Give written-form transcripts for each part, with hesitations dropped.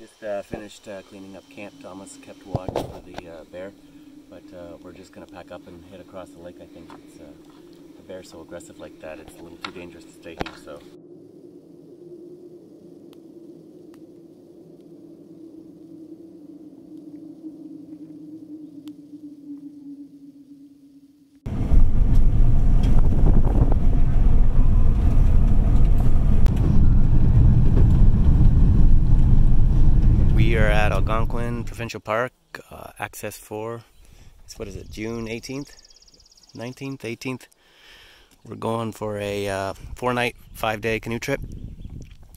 Just finished cleaning up camp. Thomas kept watch for the bear, but we're just going to pack up and head across the lake. I think it's the bear's so aggressive like that, it's a little too dangerous to stay here. So. We are at Algonquin Provincial Park, Access 4. It's, what is it, June 18th? 19th? 18th? We're going for a 4-night, 5-day canoe trip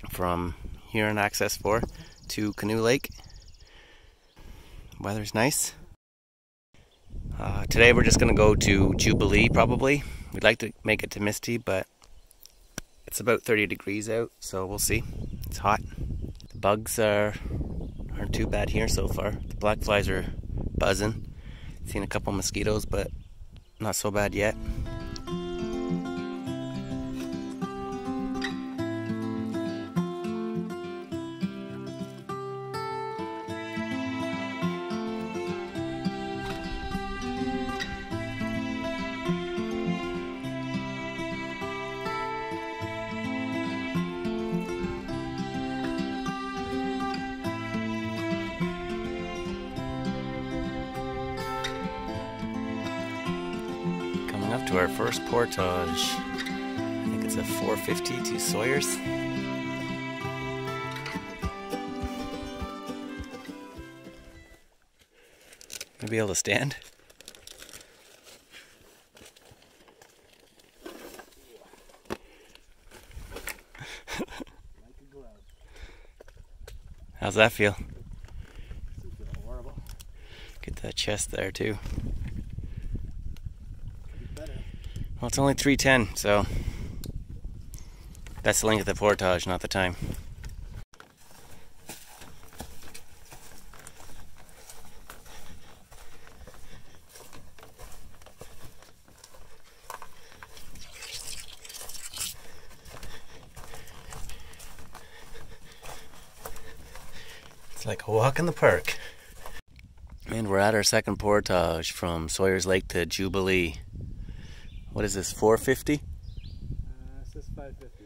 from here in Access 4 to Canoe Lake. Weather's nice. Today we're just going to go to JubiIee probably. We'd like to make it to Misty, but it's about 30 degrees out, so we'll see. It's hot. The bugs aren't too bad here so far. The black flies are buzzing. Seen a couple mosquitoes, but not so bad yet. Up to our first portage. I think it's a 450 to Sawyers. Gonna be able to stand. How's that feel? Horrible. Get that chest there too. Well, it's only 3:10, so that's the length of the portage, not the time. It's like a walk in the park. And we're at our second portage from Sawyers Lake to JubiIee. What is this, 450? It says 550.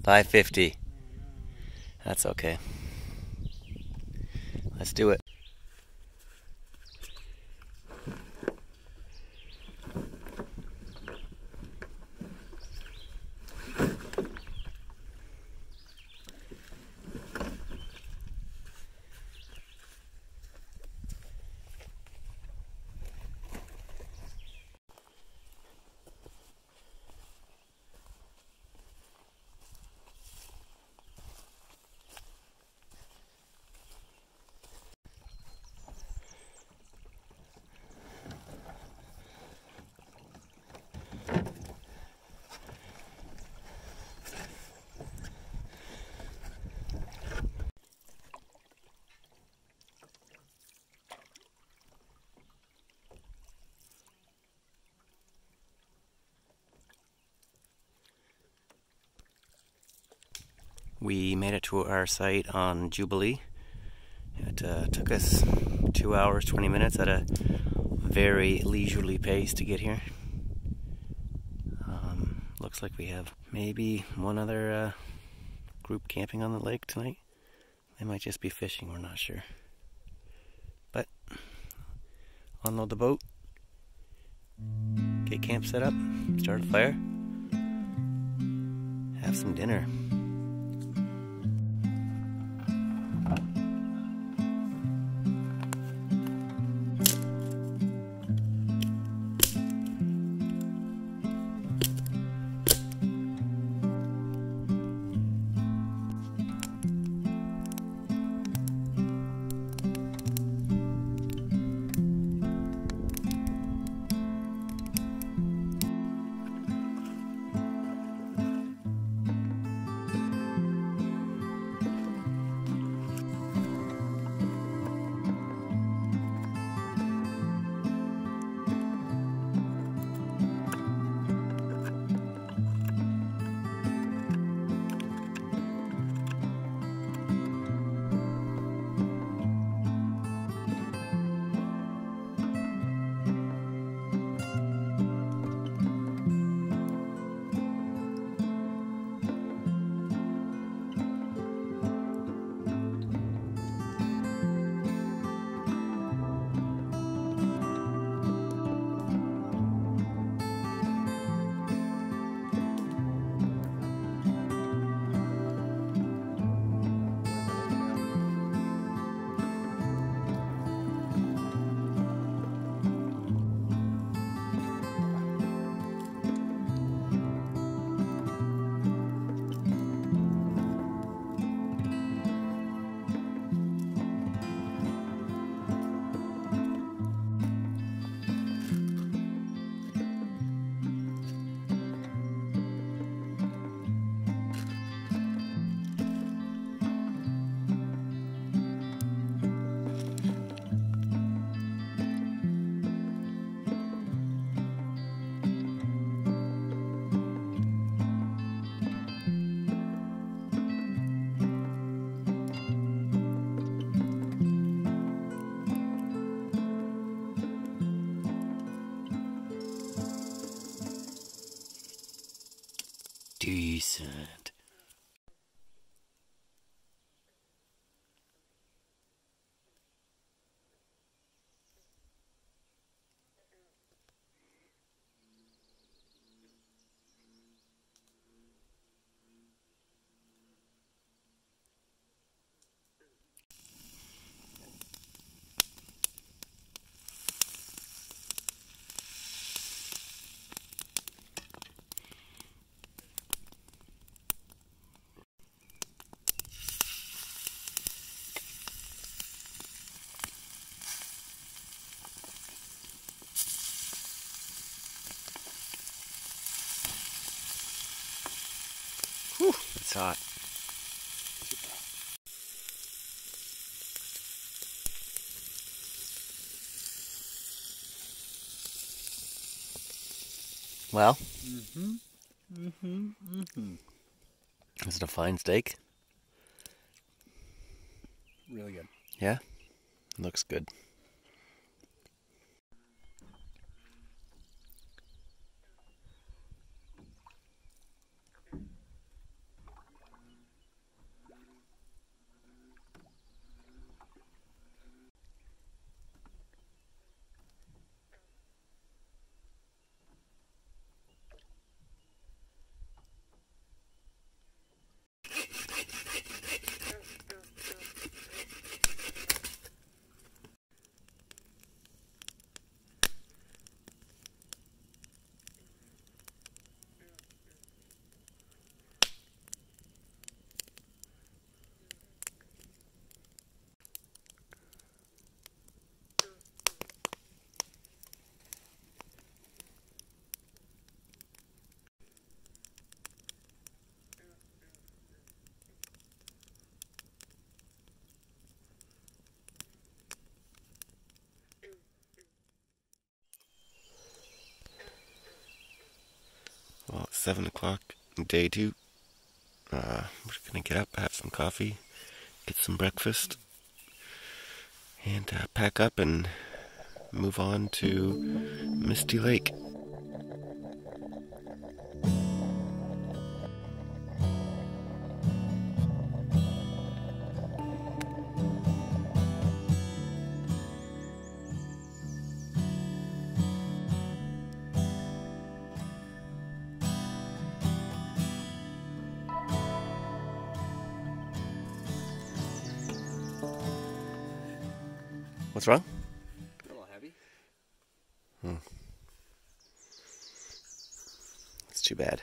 550. Oh, no. That's okay. Let's do it. We made it to our site on JubiIee. It took us 2 hours, 20 minutes at a very leisurely pace to get here. Looks like we have maybe one other group camping on the lake tonight. They might just be fishing, we're not sure. But, unload the boat, get camp set up, start a fire, have some dinner. decent. Whew, it's hot. Well, is it a fine steak? Really good. Yeah, looks good. Well, it's 7 o'clock, day 2. We're gonna get up, have some coffee, get some breakfast, and pack up and move on to Misty Lake. What's wrong? A little heavy. It's too bad.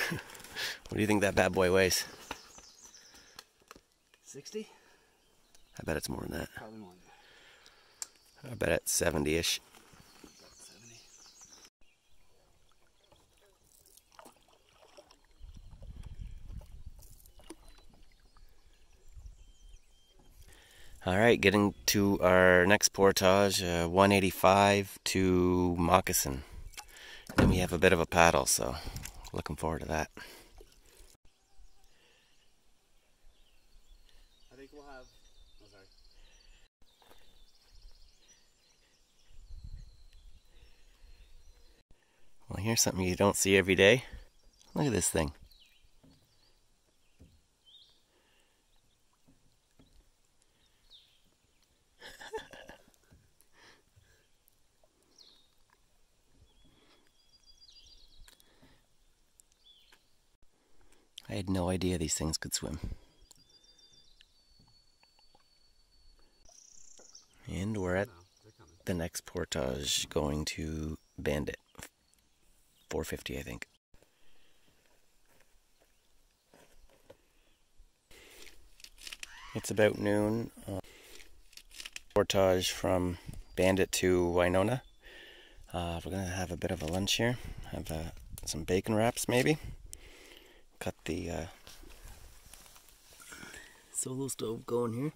What do you think that bad boy weighs? 60? I bet it's more than that. Probably more. I bet it's 70-ish. 70. All right, getting to our next portage, 185 to Moccasin. And we have a bit of a paddle, so looking forward to that. I think we'll have. Oh, sorry. Well, here's something you don't see every day. Look at this thing. I had no idea these things could swim. And we're at the next portage, going to Bandit. 450, I think. It's about noon. Portage from Bandit to Winona. We're going to have a bit of a lunch here. Have some bacon wraps, maybe. Got the solo stove going here.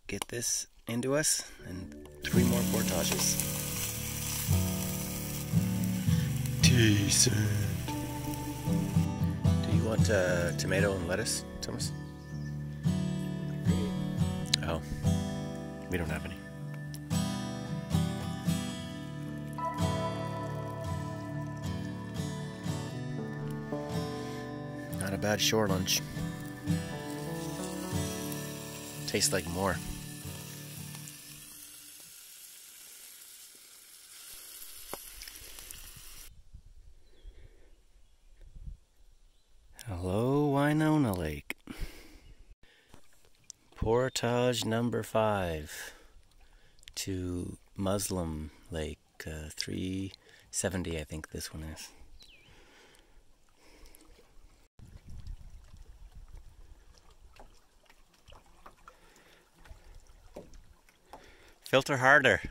Get this into us, and 3 more portages. Decent. Do you want tomato and lettuce, Thomas? Oh, we don't have any. Not a bad shore lunch. Tastes like more. Hello, Winona Lake. Portage number 5 to Muslim Lake, 370 I think this one is. Filter harder.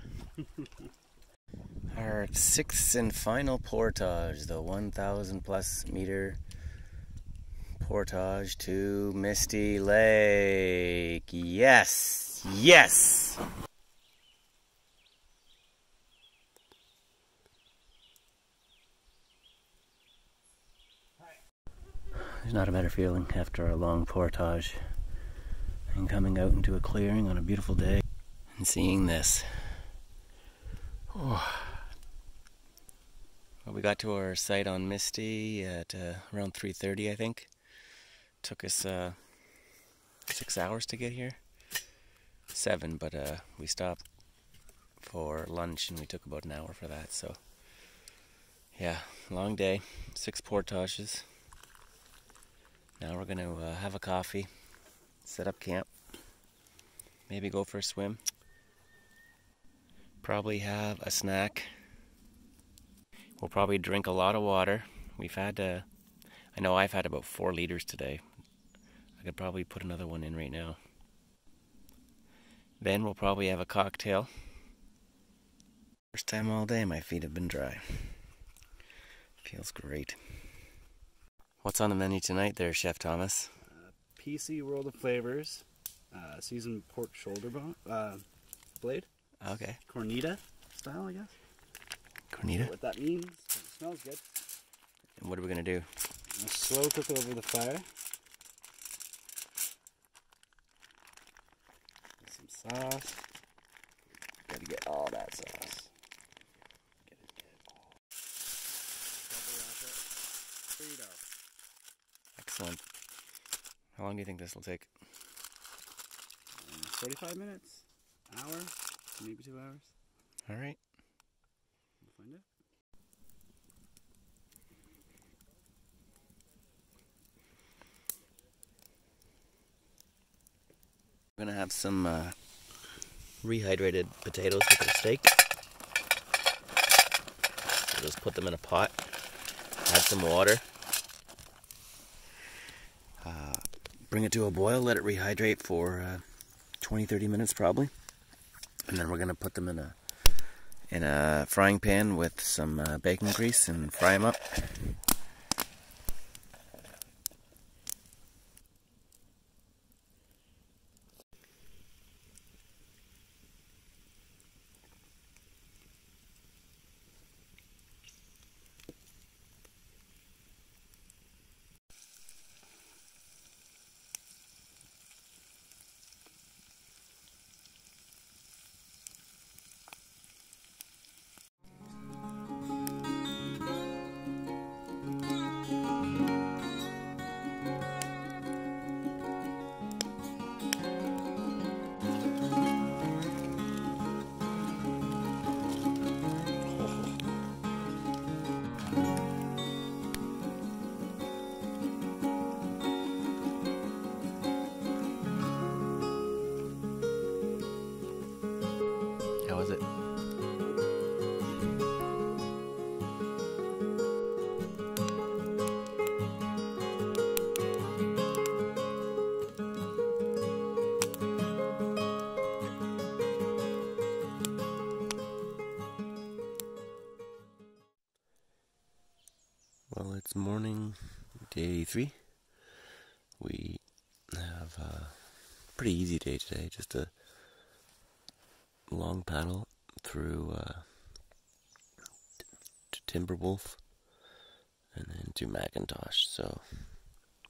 Our 6th and final portage, the 1,000 plus meter portage to Misty Lake. Yes! Yes! There's not a better feeling after a long portage than coming out into a clearing on a beautiful day and seeing this. Oh. Well, we got to our site on Misty at around 3:30 I think. Took us 6 hours to get here. 7, but we stopped for lunch and we took about an hour for that. So yeah, long day, 6 portages. Now we're gonna have a coffee, set up camp, maybe go for a swim, probably have a snack. We'll probably drink a lot of water. We've had I know I've had about 4 liters today. I could probably put another one in right now. Then we'll probably have a cocktail. First time all day my feet have been dry. Feels great. What's on the menu tonight there, Chef Thomas? PC World of Flavors, seasoned pork shoulder bone, blade. Okay. Cornita style, I guess. Cornita? What that means. It smells good. And what are we gonna do? Slow cook over the fire. Some sauce. Gotta get all that sauce. Get it all. Double wrap it. Excellent. How long do you think this will take? 45 minutes, hour, maybe 2 hours. All right. We'll find out. We're gonna have some rehydrated potatoes with our steak. So just put them in a pot, add some water, bring it to a boil, let it rehydrate for 20-30 minutes probably, and then we're gonna put them in a frying pan with some bacon grease and fry them up. How is it? Well, it's morning, day 3. We have a pretty easy day today, just a long paddle through to Timberwolf and then to Maccontosh. So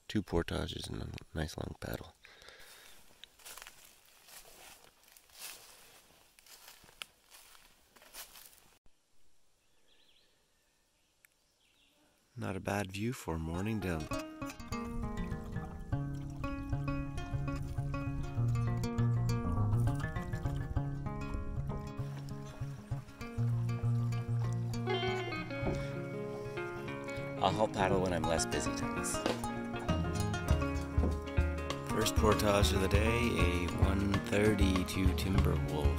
2 portages and a nice long paddle. Not a bad view for morning dump. I'll help paddle when I'm less busy, Thomas. First portage of the day, a 132 Timberwolf.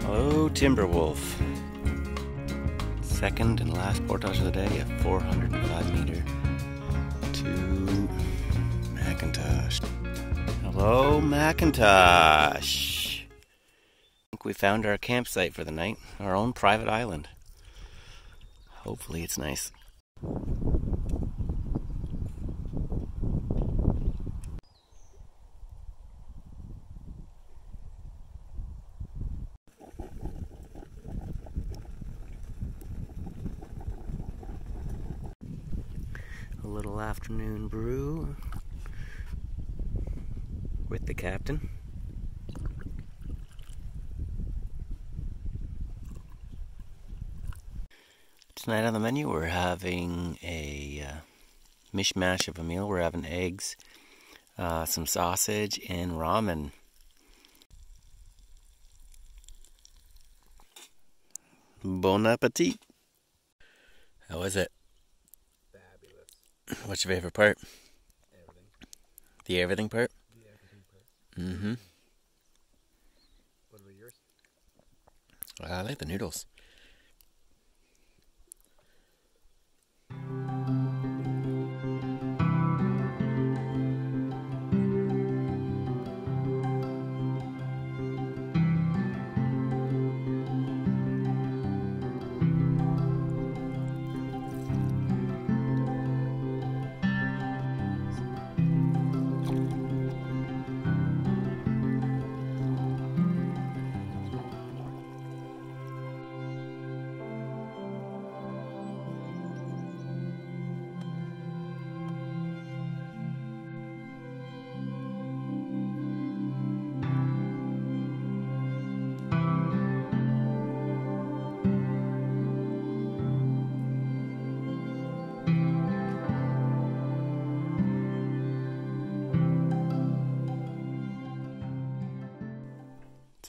Hello, Timberwolf. Second and last portage of the day, a 405 meter to Maccontosh. Hello, Maccontosh. I think we found our campsite for the night, our own private island. Hopefully it's nice. A little afternoon brew with the captain. Tonight on the menu we're having a mishmash of a meal. We're having eggs, some sausage, and ramen. Bon appetit! How was it? What's your favorite part? Everything. The everything part? The everything part. Mm-hmm. What about yours? I like the noodles.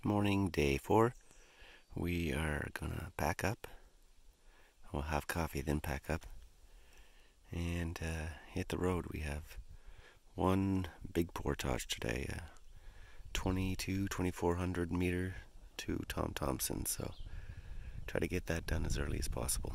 Morning, day 4. We are gonna pack up. We'll have coffee, then pack up and hit the road. We have one big portage today, 2400 meter to Thompson, so try to get that done as early as possible.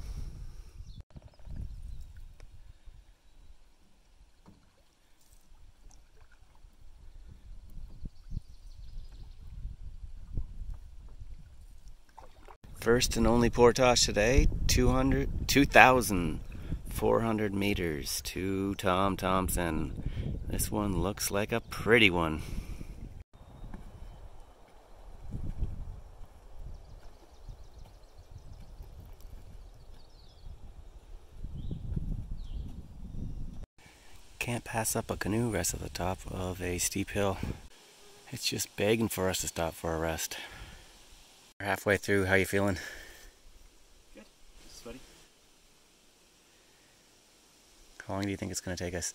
First and only portage today, 2,400 meters to Thompson. This one looks like a pretty one. Can't pass up a canoe rest at the top of a steep hill. It's just begging for us to stop for a rest. We're halfway through. How you feeling? Good. Sweaty. How long do you think it's going to take us?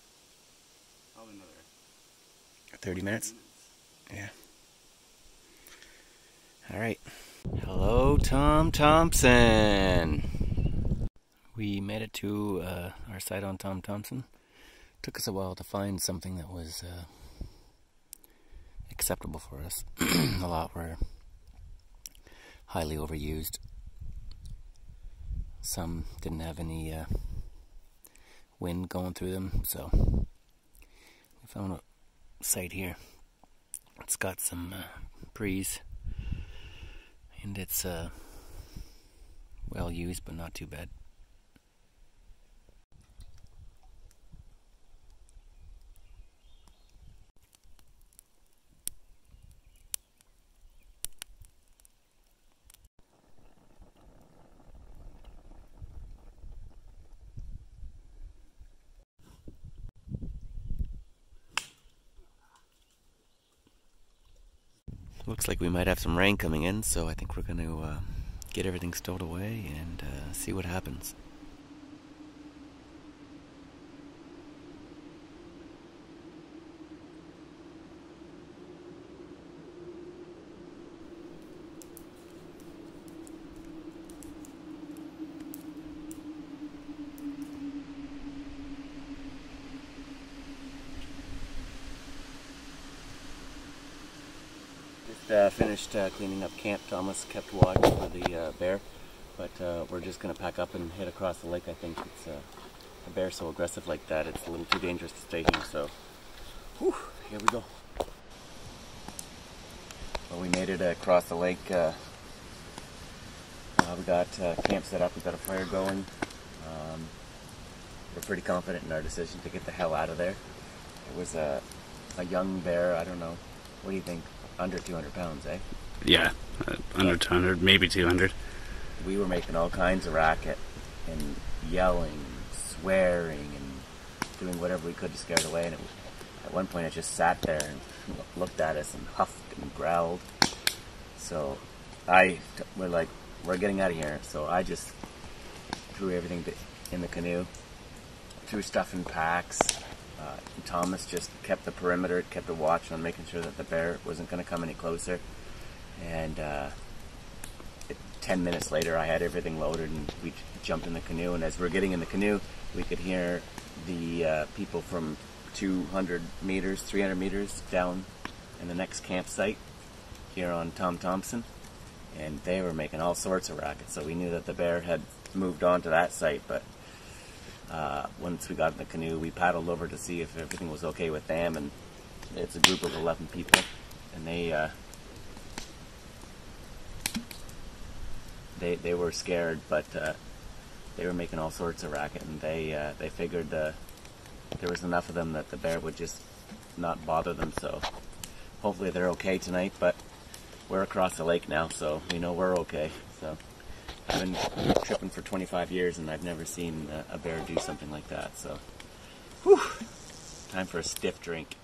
Probably another 30 minutes? Yeah. Alright. Hello, Thompson. We made it to our site on Thompson. Took us a while to find something that was acceptable for us. A lot were highly overused. Some didn't have any wind going through them, so we found a site here. It's got some breeze. And it's well used, but not too bad. Looks like we might have some rain coming in, so I think we're going to get everything stowed away and see what happens. Finished cleaning up camp. Thomas kept watch for the bear, but we're just going to pack up and head across the lake. I think it's a bear so aggressive like that, it's a little too dangerous to stay here, so whew, here we go. Well, we made it across the lake. We got camp set up, we got a fire going. We're pretty confident in our decision to get the hell out of there. It was a young bear, I don't know, what do you think? Under 200 pounds, eh? Yeah, under 200, maybe 200. We were making all kinds of racket and yelling, swearing, and doing whatever we could to scare it away. And at one point, it just sat there and looked at us and huffed and growled. So we're like, we're getting out of here. So I just threw everything in the canoe, threw stuff in packs. Thomas just kept the perimeter, kept a watch on making sure that the bear wasn't going to come any closer. And 10 minutes later, I had everything loaded and we jumped in the canoe. And as we're getting in the canoe, we could hear the people from 200 meters, 300 meters down in the next campsite here on Thompson. And they were making all sorts of racket. So we knew that the bear had moved on to that site, but once we got in the canoe, we paddled over to see if everything was okay with them, and it's a group of 11 people, and they were scared, but they were making all sorts of racket, and they figured there was enough of them that the bear would just not bother them. So hopefully they're okay tonight, but we're across the lake now, so we know we're okay. So I've been tripping for 25 years and I've never seen a bear do something like that, so whew, time for a stiff drink.